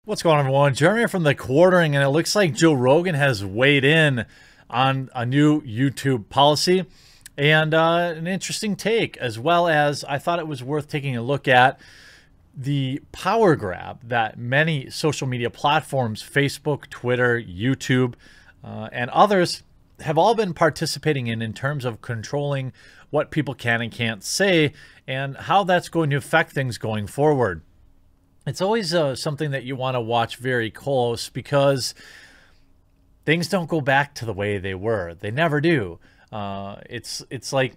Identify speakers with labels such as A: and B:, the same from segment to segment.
A: What's going on, everyone? Jeremy from The Quartering, and it looks like Joe Rogan has weighed in on a new YouTube policy and an interesting take, as well as I thought it was worth taking a look at the power grab that many social media platforms, Facebook, Twitter, YouTube, and others have all been participating in terms of controlling what people can and can't say and how that's going to affect things going forward. It's always something that you want to watch very close because things don't go back to the way they were. They never do. It's like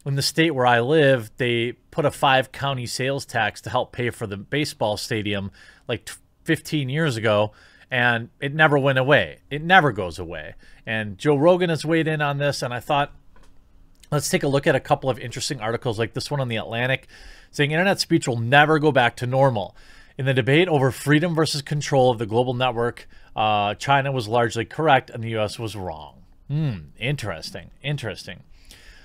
A: in the state where I live, they put a 5-county sales tax to help pay for the baseball stadium like 15 years ago, and it never went away. It never goes away. And Joe Rogan has weighed in on this, and I thought, let's take a look at a couple of interesting articles like this one on The Atlantic saying internet speech will never go back to normal. In the debate over freedom versus control of the global network, China was largely correct and the U.S. was wrong. Interesting.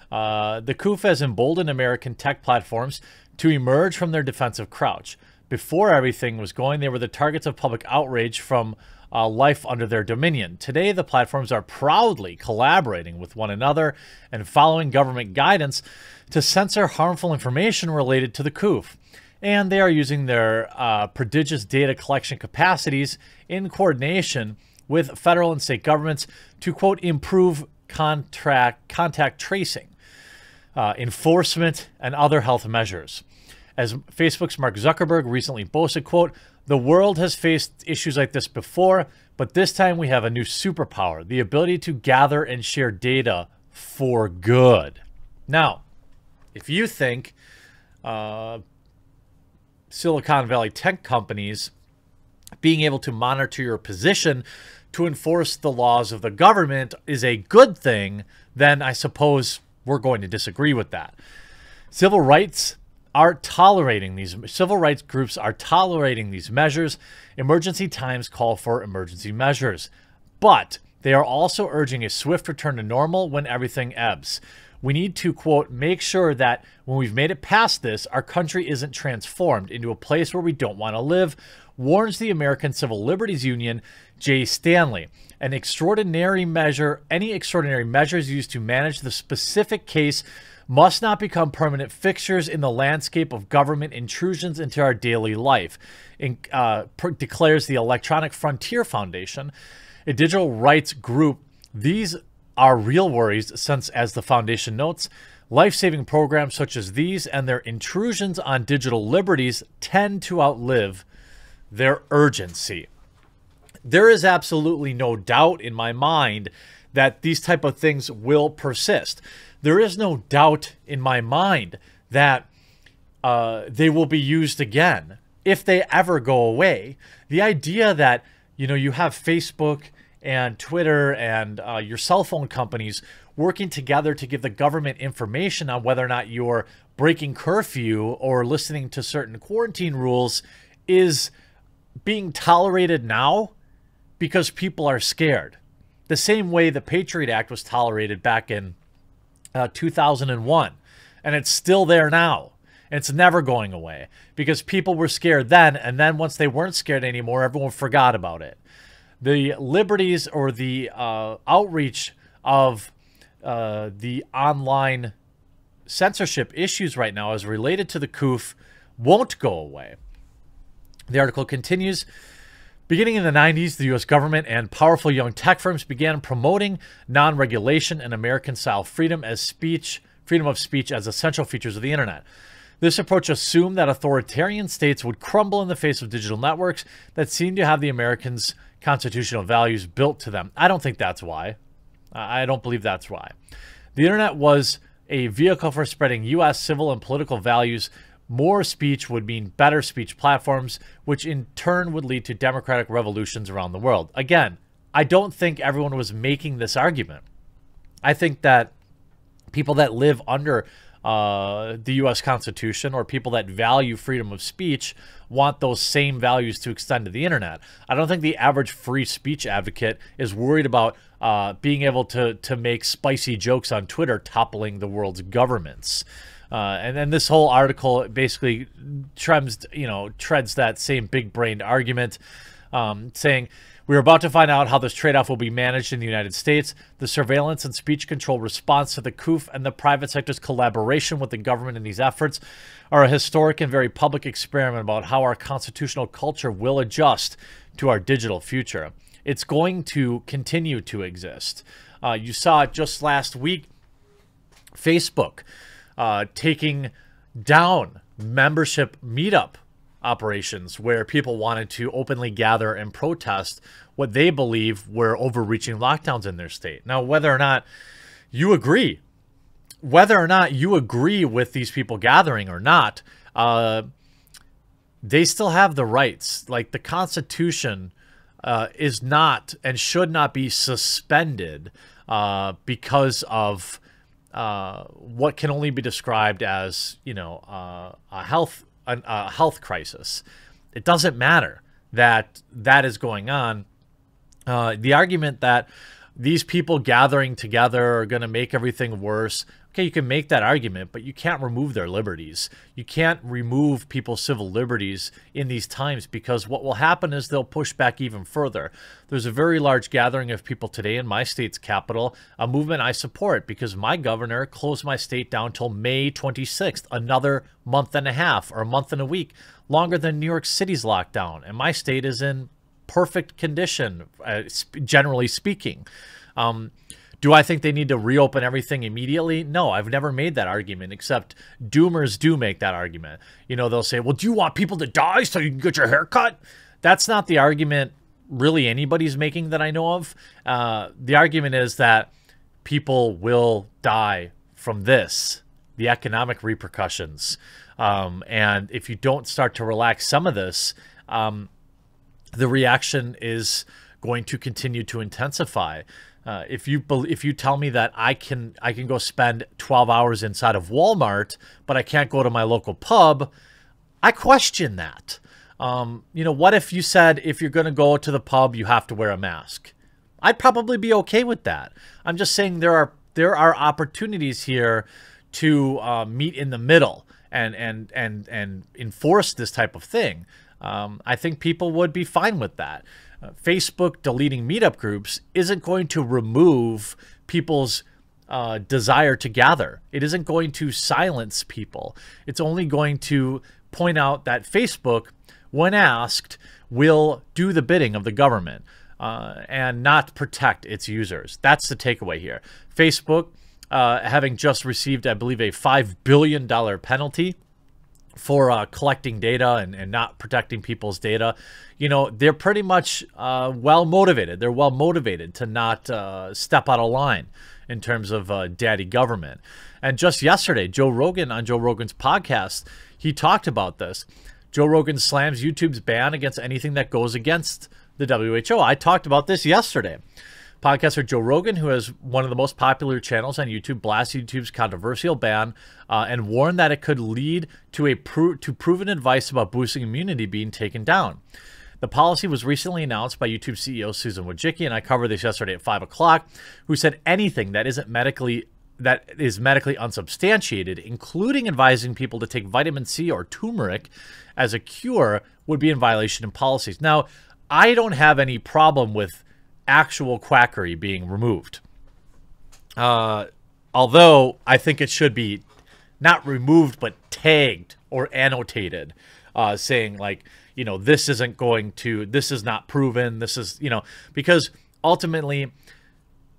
A: The coup has emboldened American tech platforms to emerge from their defensive crouch. Before everything was going, they were the targets of public outrage from life under their dominion. Today, the platforms are proudly collaborating with one another and following government guidance to censor harmful information related to the coup. And they are using their prodigious data collection capacities in coordination with federal and state governments to, quote, improve contact tracing, enforcement, and other health measures. As Facebook's Mark Zuckerberg recently boasted, quote, the world has faced issues like this before, but this time we have a new superpower, the ability to gather and share data for good. Now, if you think Silicon Valley tech companies being able to monitor your position to enforce the laws of the government is a good thing, then I suppose we're going to disagree with that. Civil rights groups are tolerating these measures. Emergency times call for emergency measures, but they are also urging a swift return to normal when everything ebbs. We need to, quote, make sure that when we've made it past this, our country isn't transformed into a place where we don't want to live, warns the American Civil Liberties Union, Jay Stanley. Any extraordinary measures used to manage the specific case must not become permanent fixtures in the landscape of government intrusions into our daily life, declares the Electronic Frontier Foundation, a digital rights group. These are real worries since, as the foundation notes, life-saving programs such as these and their intrusions on digital liberties tend to outlive their urgency. There is absolutely no doubt in my mind that these type of things will persist. There is no doubt in my mind that they will be used again if they ever go away. The idea that, you have Facebook and Twitter and your cell phone companies working together to give the government information on whether or not you're breaking curfew or listening to certain quarantine rules is being tolerated now because people are scared. The same way the Patriot Act was tolerated back in 2001, and it's still there now. It's never going away because people were scared then, and then once they weren't scared anymore, everyone forgot about it. The liberties or the outreach of the online censorship issues right now as related to the coup won't go away. The article continues, beginning in the 90s, the U.S. government and powerful young tech firms began promoting non-regulation and American-style freedom of speech as essential features of the internet. This approach assumed that authoritarian states would crumble in the face of digital networks that seemed to have the Americans' constitutional values built to them. I don't think that's why. I don't believe that's why. The internet was a vehicle for spreading U.S. civil and political values. More speech would mean better speech platforms, which in turn would lead to democratic revolutions around the world. Again, I don't think everyone was making this argument. I think that people that live under the U.S. Constitution or people that value freedom of speech want those same values to extend to the internet. I don't think the average free speech advocate is worried about being able to make spicy jokes on Twitter toppling the world's governments. And then this whole article basically treads that same big-brained argument. saying, "We are about to find out how this trade-off will be managed in the United States. The surveillance and speech control response to the coup and the private sector's collaboration with the government in these efforts are a historic and very public experiment about how our constitutional culture will adjust to our digital future. It's going to continue to exist." You saw it just last week, Facebook taking down membership meetup operations where people wanted to openly gather and protest what they believe were overreaching lockdowns in their state. Now, whether or not you agree with these people gathering or not, they still have the rights. Like, the Constitution is not and should not be suspended because of what can only be described as, a health crisis. It doesn't matter that that is going on. The argument that these people gathering together are going to make everything worse. Okay, you can make that argument, but you can't remove their liberties. You can't remove people's civil liberties in these times, because what will happen is they'll push back even further. There's a very large gathering of people today in my state's capital, a movement I support because my governor closed my state down till May 26th, another month and a half or a month and a week, longer than New York City's lockdown. And my state is in perfect condition, generally speaking. Do I think they need to reopen everything immediately? No, I've never made that argument, except doomers do make that argument. They'll say, well, do you want people to die so you can get your hair cut? That's not the argument really anybody's making that I know of. The argument is that people will die from this, the economic repercussions. And if you don't start to relax some of this, the reaction is going to continue to intensify. If you tell me that I can go spend 12 hours inside of Walmart, but I can't go to my local pub, I question that. What if you said if you're going to go to the pub, you have to wear a mask? I'd probably be okay with that. I'm just saying there are opportunities here to meet in the middle and enforce this type of thing. I think people would be fine with that. Facebook deleting meetup groups isn't going to remove people's desire to gather. It isn't going to silence people. It's only going to point out that Facebook, when asked, will do the bidding of the government and not protect its users. That's the takeaway here. Facebook, having just received, I believe, a $5 billion penalty for collecting data and not protecting people's data, they're pretty much well motivated. They're well motivated to not step out of line in terms of daddy government. And just yesterday, Joe Rogan, on Joe Rogan's podcast, he talked about this. Joe Rogan slams YouTube's ban against anything that goes against the WHO. I talked about this yesterday. Podcaster Joe Rogan, who has one of the most popular channels on YouTube, blasted YouTube's controversial ban and warned that it could lead to proven advice about boosting immunity being taken down. The policy was recently announced by YouTube CEO Susan Wojcicki, and I covered this yesterday at 5 o'clock, who said anything that is medically unsubstantiated, including advising people to take vitamin C or turmeric as a cure, would be in violation of policies. Now, I don't have any problem with actual quackery being removed. Although I think it should be not removed, but tagged or annotated, saying like, this is not proven. This is, because ultimately,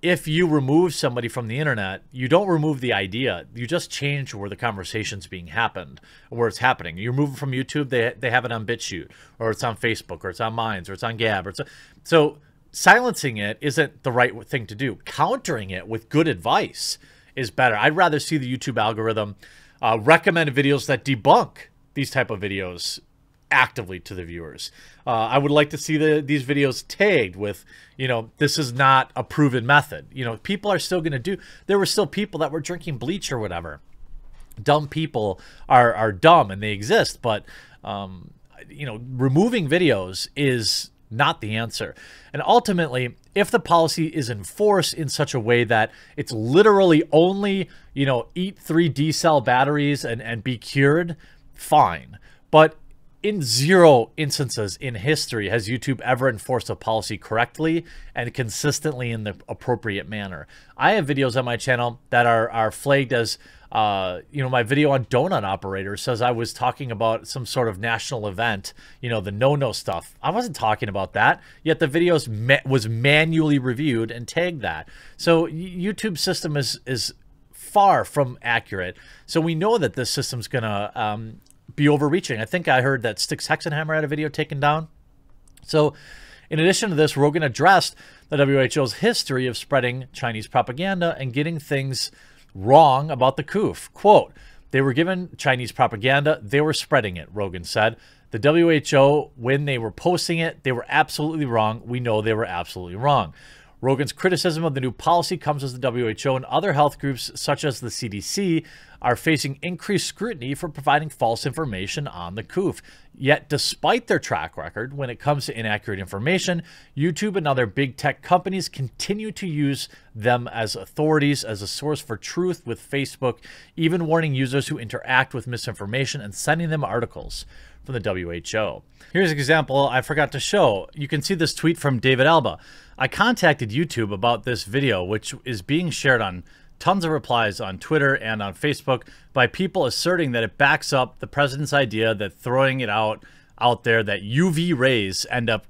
A: if you remove somebody from the internet, you don't remove the idea. You just change where the conversation's being happened, where it's happening. You remove it from YouTube, they have it on BitChute, or it's on Facebook, or it's on Minds, or it's on Gab. So silencing it isn't the right thing to do. Countering it with good advice is better. I'd rather see the YouTube algorithm recommend videos that debunk these type of videos actively to the viewers. I would like to see these videos tagged with, this is not a proven method. People are still going to do. There were still people that were drinking bleach or whatever. Dumb people are dumb and they exist, but removing videos is not the answer. And ultimately, if the policy is enforced in such a way that it's literally only, eat 3 D cell batteries and be cured, fine. But In 0 instances in history has YouTube ever enforced a policy correctly and consistently in the appropriate manner. I have videos on my channel that are flagged as, my video on donut operators says I was talking about some sort of national event, the no-no stuff. I wasn't talking about that, yet the video was manually reviewed and tagged that. So YouTube system is far from accurate. So we know that this system's going to be overreaching. I think I heard that Styx Hexenhammer had a video taken down. So in addition to this, Rogan addressed the WHO's history of spreading Chinese propaganda and getting things wrong about the COOF. Quote, they were given Chinese propaganda, they were spreading it, Rogan said. The WHO, when they were posting it, they were absolutely wrong. We know they were absolutely wrong. Rogan's criticism of the new policy comes as the WHO and other health groups, such as the CDC, are facing increased scrutiny for providing false information on the COOF. Yet, despite their track record, when it comes to inaccurate information, YouTube and other big tech companies continue to use them as authorities, as a source for truth with Facebook, even warning users who interact with misinformation and sending them articles from the WHO. Here's an example I forgot to show. You can see this tweet from David Alba. I contacted YouTube about this video, which is being shared on tons of replies on Twitter and on Facebook by people asserting that it backs up the president's idea that throwing it out there that UV rays end up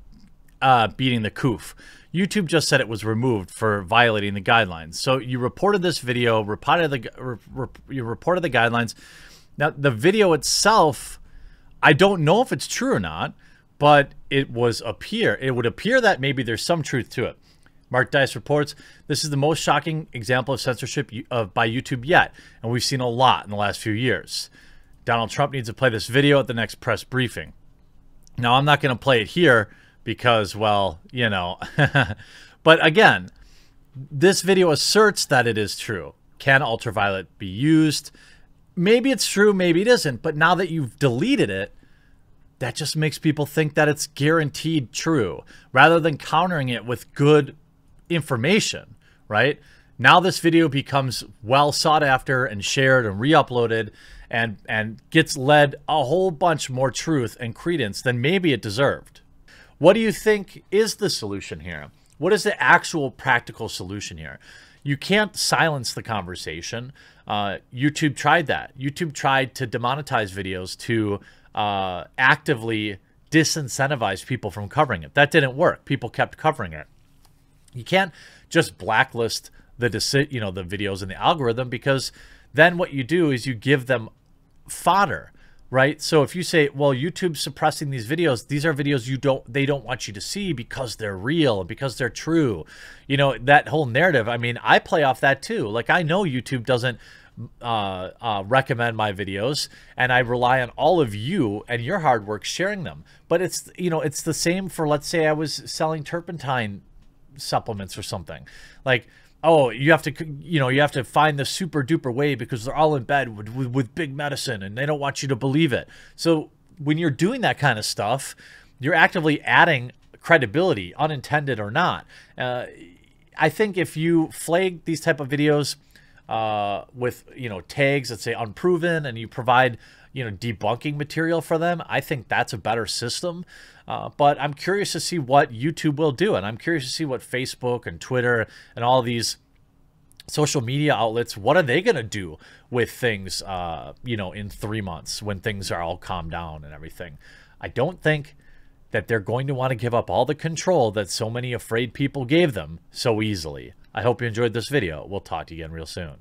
A: beating the COOF. YouTube just said it was removed for violating the guidelines. So you reported this video, you reported the guidelines. Now the video itself, I don't know if it's true or not, but it would appear that maybe there's some truth to it. Mark Dice reports, this is the most shocking example of censorship by YouTube yet, and we've seen a lot in the last few years. Donald Trump needs to play this video at the next press briefing. Now, I'm not going to play it here because, well, but again, this video asserts that it is true. Can ultraviolet be used? Maybe it's true, maybe it isn't, but now that you've deleted it, that just makes people think that it's guaranteed true, rather than countering it with good information, right? Now this video becomes well sought after and shared and re-uploaded and gets led a whole bunch more truth and credence than maybe it deserved. What do you think is the solution here? What is the actual practical solution here? You can't silence the conversation. YouTube tried that. YouTube tried to demonetize videos to actively disincentivize people from covering it. That didn't work. People kept covering it. You can't just blacklist the videos in the algorithm, because then what you do is you give them fodder, right? So if you say, well, YouTube's suppressing these videos are videos they don't want you to see because they're real, because they're true. That whole narrative, I mean, I play off that too. Like, I know YouTube doesn't recommend my videos, and I rely on all of you and your hard work sharing them. But it's the same for, let's say I was selling turpentine supplements or something. Like, oh, you have to find the super duper way because they're all in bed with big medicine and they don't want you to believe it. So when you're doing that kind of stuff, you're actively adding credibility, unintended or not. I think if you flag these type of videos with tags that say unproven, and you provide debunking material for them, I think that's a better system. But I'm curious to see what YouTube will do, and I'm curious to see what Facebook and Twitter and all these social media outlets, what are they going to do with things in 3 months when things are all calmed down and everything. I don't think that they're going to want to give up all the control that so many afraid people gave them so easily. I hope you enjoyed this video. We'll talk to you again real soon.